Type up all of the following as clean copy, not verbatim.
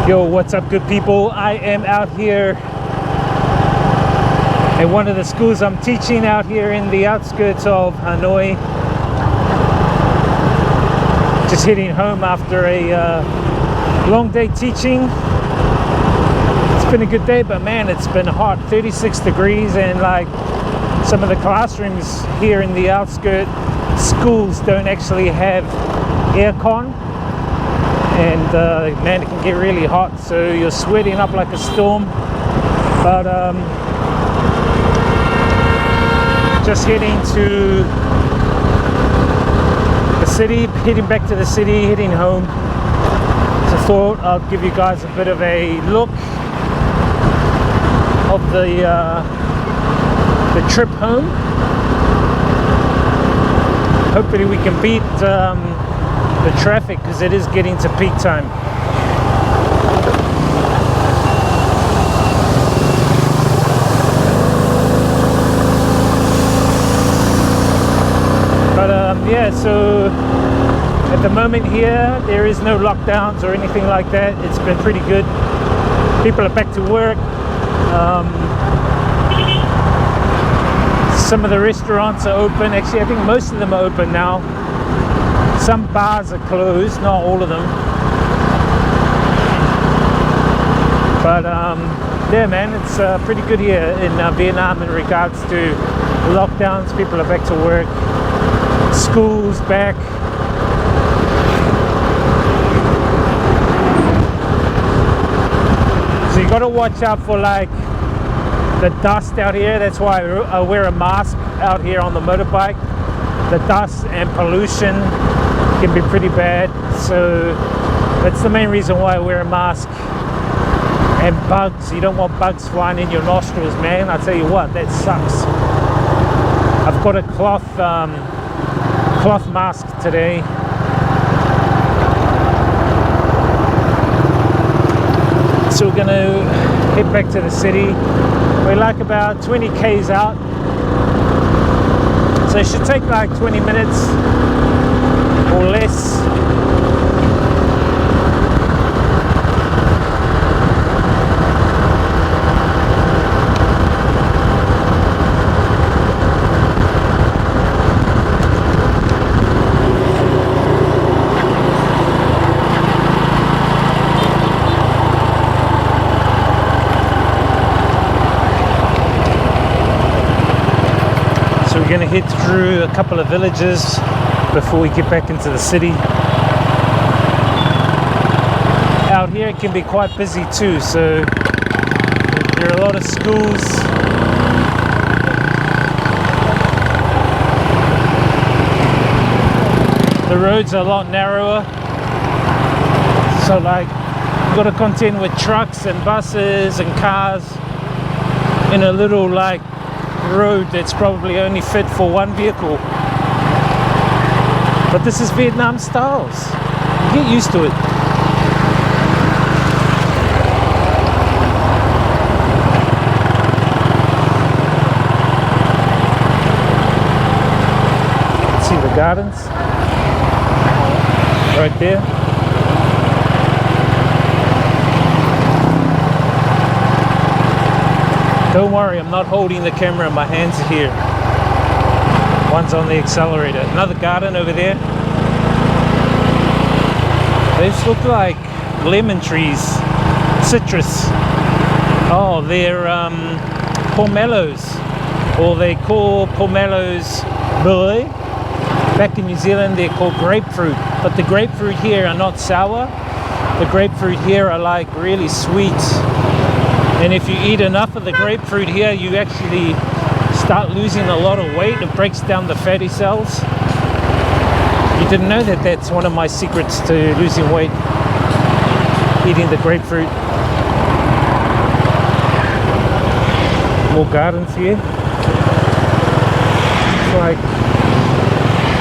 Yo, what's up, good people? I am out here at one of the schools I'm teaching out here in the outskirts of Hanoi. Just heading home after a long day teaching. It's been a good day, but man, it's been hot, 36 degrees, and like some of the classrooms here in the outskirts schools don't actually have aircon. And man, it can get really hot, so you're sweating up like a storm. But just heading to the city, heading back to the city, heading home. So I thought I'll give you guys a bit of a look of the trip home. Hopefully we can beat the traffic, because it is getting to peak time. But yeah, so at the moment here there is no lockdowns or anything like that. It's been pretty good. People are back to work. Some of the restaurants are open. Actually, I think most of them are open now. Some bars are closed, not all of them. But yeah, man, it's pretty good here in Vietnam in regards to lockdowns. People are back to work, schools back. So you got to watch out for like the dust out here. That's why I wear a mask out here on the motorbike. The dust and pollution can be pretty bad, so that's the main reason why I wear a mask. And bugs, you don't want bugs flying in your nostrils, man. I tell you what, that sucks. I've got a cloth mask today. So we're gonna head back to the city. We're like about 20 k's out, so it should take like 20 minutes or less. So we're going to head through a couple of villages before we get back into the city. Out here it can be quite busy too, so there are a lot of schools. The roads are a lot narrower, so like you've got to contend with trucks and buses and cars in a little like road that's probably only fit for one vehicle. But this is Vietnam styles. You get used to it. See the gardens right there. Don't worry, I'm not holding the camera, my hands are here. One's on the accelerator. Another garden over there. These look like lemon trees, citrus. Oh, they're pomelos, or they call pomelos boy. Back in New Zealand they're called grapefruit, but the grapefruit here are not sour. The grapefruit here are like really sweet. And if you eat enough of the grapefruit here, you actually start losing a lot of weight. It breaks down the fatty cells. You didn't know that that's one of my secrets to losing weight, eating the grapefruit. More gardens here.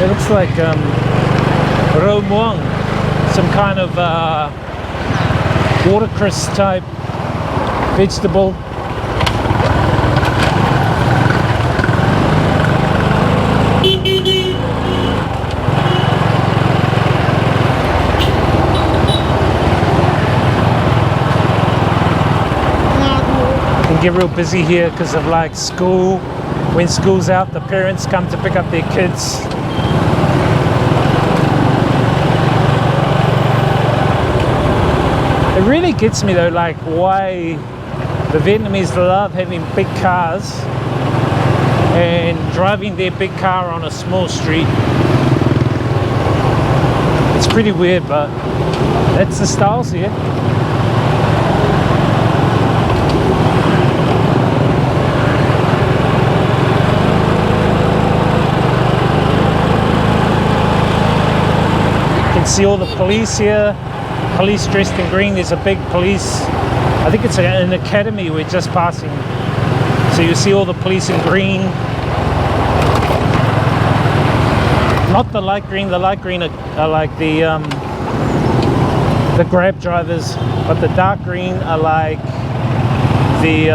It looks like rau muang, some kind of watercress type vegetable. get real busy here because of like school. When school's out, the parents come to pick up their kids. It really gets me though, like why the Vietnamese love having big cars and driving their big car on a small street. It's pretty weird, but that's the styles here. You can see all the police here. Police dressed in green. There's a big police, I think it's an academy we're just passing. So you see all the police in green. Not the light green. The light green are like the Grab drivers, but the dark green are like the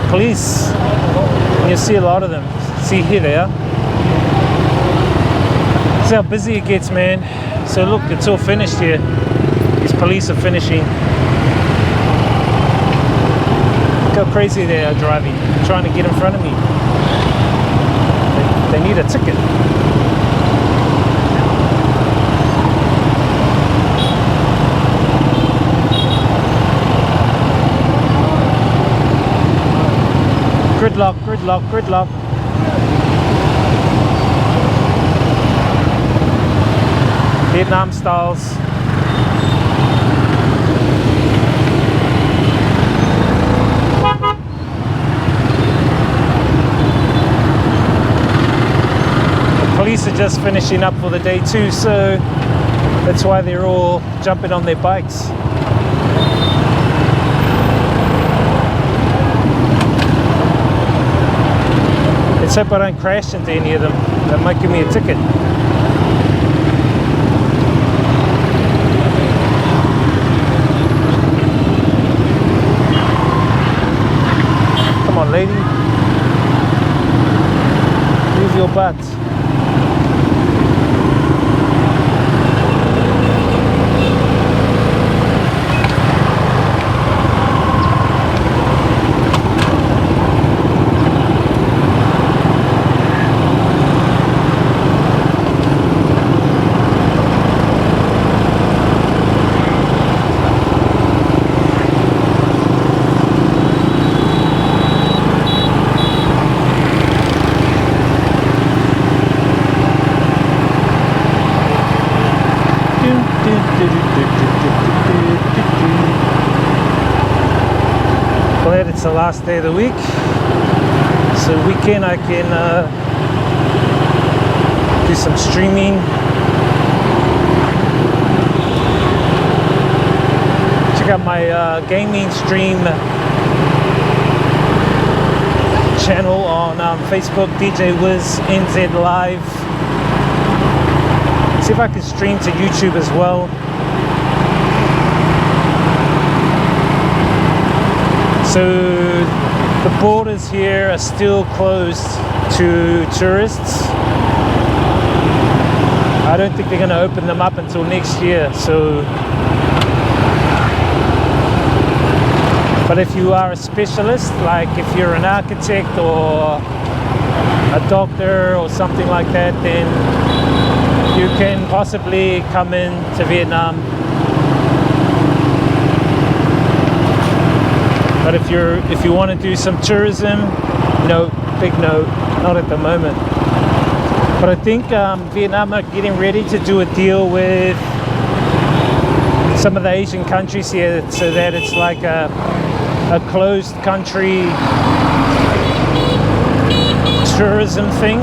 police. And you see a lot of them. See, here they are. See how busy it gets, man. So look, it's all finished here. These police are finishing. Look how crazy they are driving, trying to get in front of me. They need a ticket. Gridlock, gridlock, gridlock. Vietnam styles. Police are just finishing up for the day too, so that's why they're all jumping on their bikes. Let's hope I don't crash into any of them. That might give me a ticket. Come on, lady. Move your butt. Glad it's the last day of the week, so weekend I can do some streaming. Check out my gaming stream channel on Facebook, DJ Wiz NZ Live. See if I can stream to YouTube as well. So the borders here are still closed to tourists. I don't think they're going to open them up until next year. So, but if you are a specialist, like if you're an architect or a doctor or something like that, then you can possibly come in to Vietnam. But if you want to do some tourism, no, big no, not at the moment. But I think Vietnam are getting ready to do a deal with some of the Asian countries here, so that it's like a closed country tourism thing.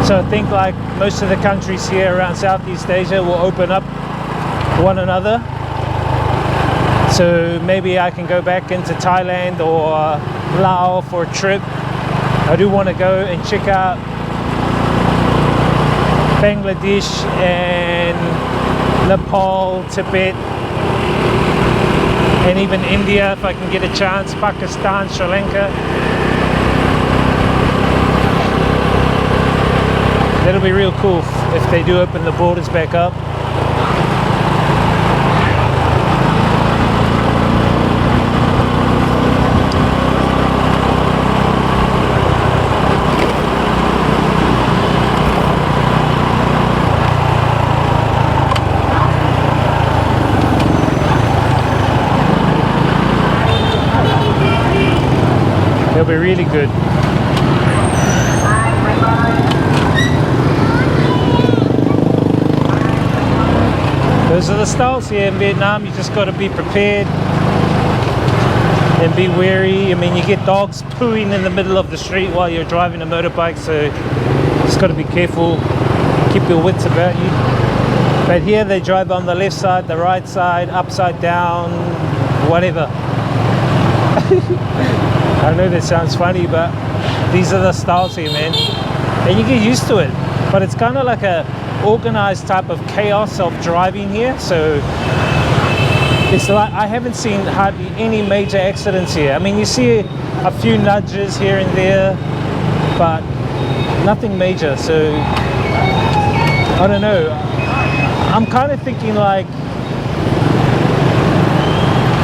So I think like most of the countries here around Southeast Asia will open up one another. So maybe I can go back into Thailand or Laos for a trip. I do want to go and check out Bangladesh and Nepal, Tibet, and even India if I can get a chance, Pakistan, Sri Lanka. That'll be real cool if they do open the borders back up. They'll be really good. Those are the styles here in Vietnam. You just got to be prepared and be wary. I mean, you get dogs pooing in the middle of the street while you're driving a motorbike, so just got to be careful. Keep your wits about you. But here they drive on the left side, the right side, upside down, whatever. I know that sounds funny, but these are the styles here, man. And you get used to it. But it's kind of like a organized type of chaos of driving here. So it's like I haven't seen hardly any major accidents here. I mean, you see a few nudges here and there, but nothing major. So I don't know. I'm kind of thinking like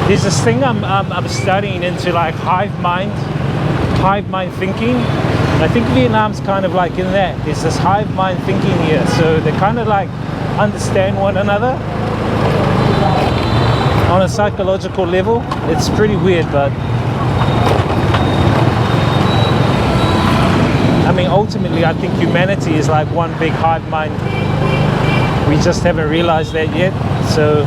there's this thing I'm studying into, like hive mind thinking. I think Vietnam's kind of like in that. There's this hive mind thinking here, so they kind of like understand one another on a psychological level. It's pretty weird, but I mean, ultimately I think humanity is like one big hive mind. We just haven't realized that yet. So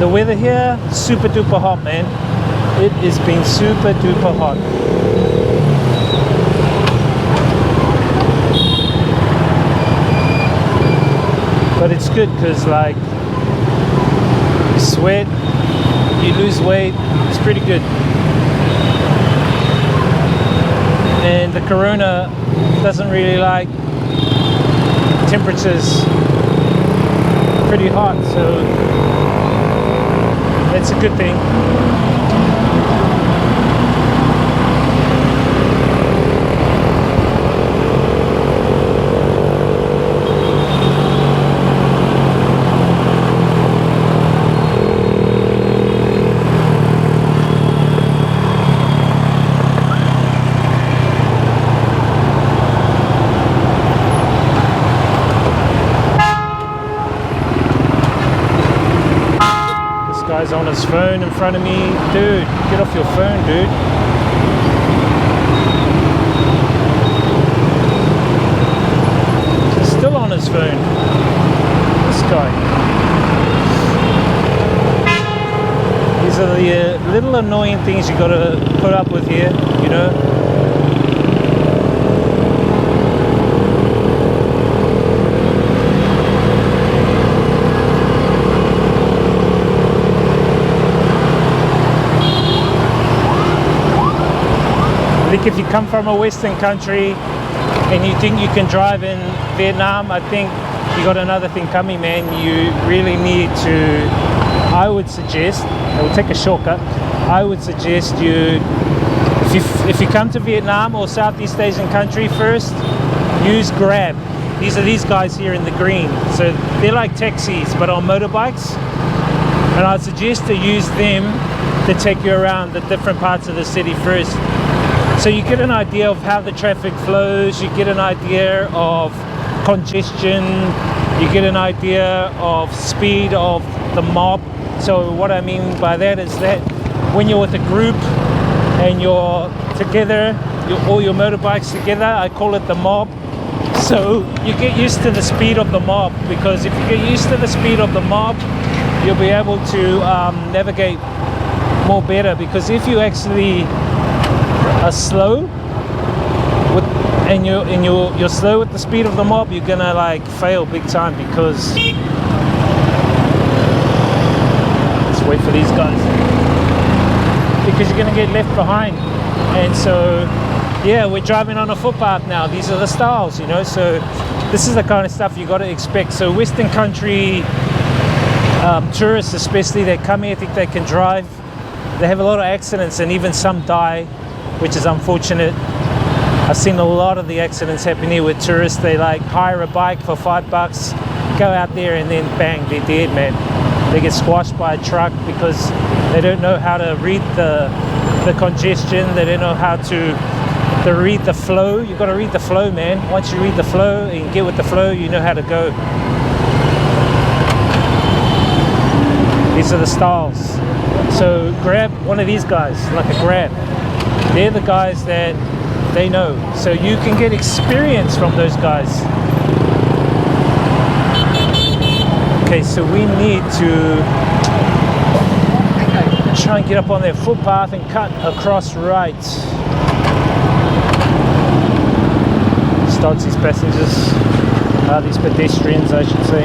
the weather here, super duper hot, man. It has been super duper hot. But it's good because like you sweat, you lose weight, it's pretty good. And the corona doesn't really like temperatures pretty hot, so it's a good thing. Guy's on his phone in front of me. Dude, get off your phone, dude. He's still on his phone. This guy. These are the little annoying things you gotta put up with here, you know. I think if you come from a Western country and you think you can drive in Vietnam, I think you got another thing coming, man. You really need to, I would suggest, we'll take a shortcut, I would suggest you, if you come to Vietnam or Southeast Asian country first, use Grab. These are these guys here in the green. So they're like taxis, but on motorbikes. And I'd suggest to use them to take you around the different parts of the city first. So you get an idea of how the traffic flows, you get an idea of congestion, you get an idea of speed of the mob. So what I mean by that is that when you're with a group and you're together, all your motorbikes together, I call it the mob. So you get used to the speed of the mob, because if you get used to the speed of the mob, you'll be able to navigate more better. Because if you actually are slow with, and you're slow with the speed of the mob, you're gonna like fail big time, because let's wait for these guys, because you're gonna get left behind. And so yeah, we're driving on a footpath now. These are the styles, you know, so this is the kind of stuff you got to expect. So Western country tourists especially, they come here, think they can drive, they have a lot of accidents, and even some die, which is unfortunate. I've seen a lot of the accidents happen here with tourists. They like hire a bike for $5, go out there and then bang, they're dead, man. They get squashed by a truck because they don't know how to read the congestion. They don't know how to read the flow. You've got to read the flow, man. Once you read the flow and get with the flow, you know how to go. These are the styles. So grab one of these guys, like a grab. They're the guys that they know. So you can get experience from those guys. Okay, so we need to try and get up on their footpath and cut across right. Starts these passengers, these pedestrians, I should say.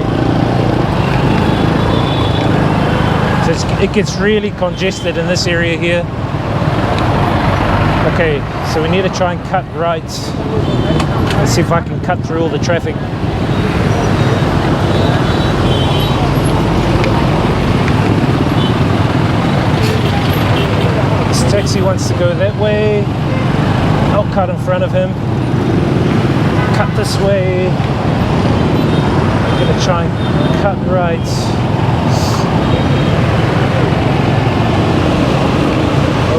So it gets really congested in this area here. Okay, so we need to try and cut right. Let's see if I can cut through all the traffic. This taxi wants to go that way. I'll cut in front of him. Cut this way. I'm gonna try and cut right.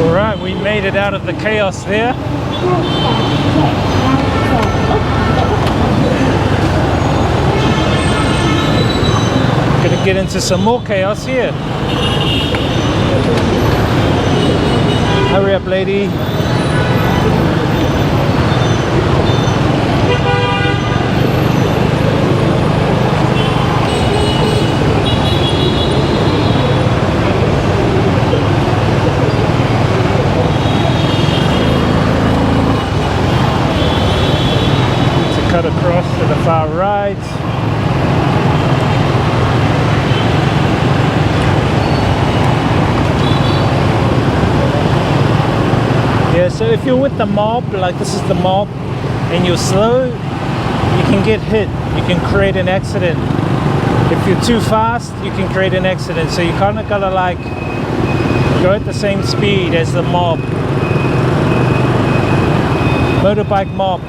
Alright, we made it out of the chaos there. Gonna get into some more chaos here. Hurry up, lady. Cut across to the far right. Yeah, so if you're with the mob, like this is the mob, and you're slow, you can get hit. You can create an accident. If you're too fast, you can create an accident. So you kind of gotta like go at the same speed as the mob. Motorbike mob.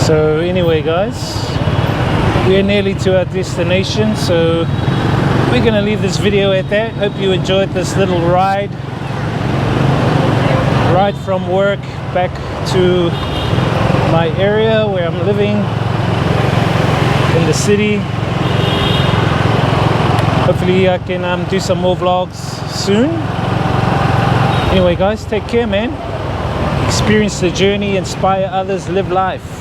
So anyway guys, we're nearly to our destination, so we're gonna leave this video at that. Hope you enjoyed this little ride from work back to my area where I'm living in the city. Hopefully I can do some more vlogs soon. Anyway guys, take care, man. Experience the journey, inspire others, live life.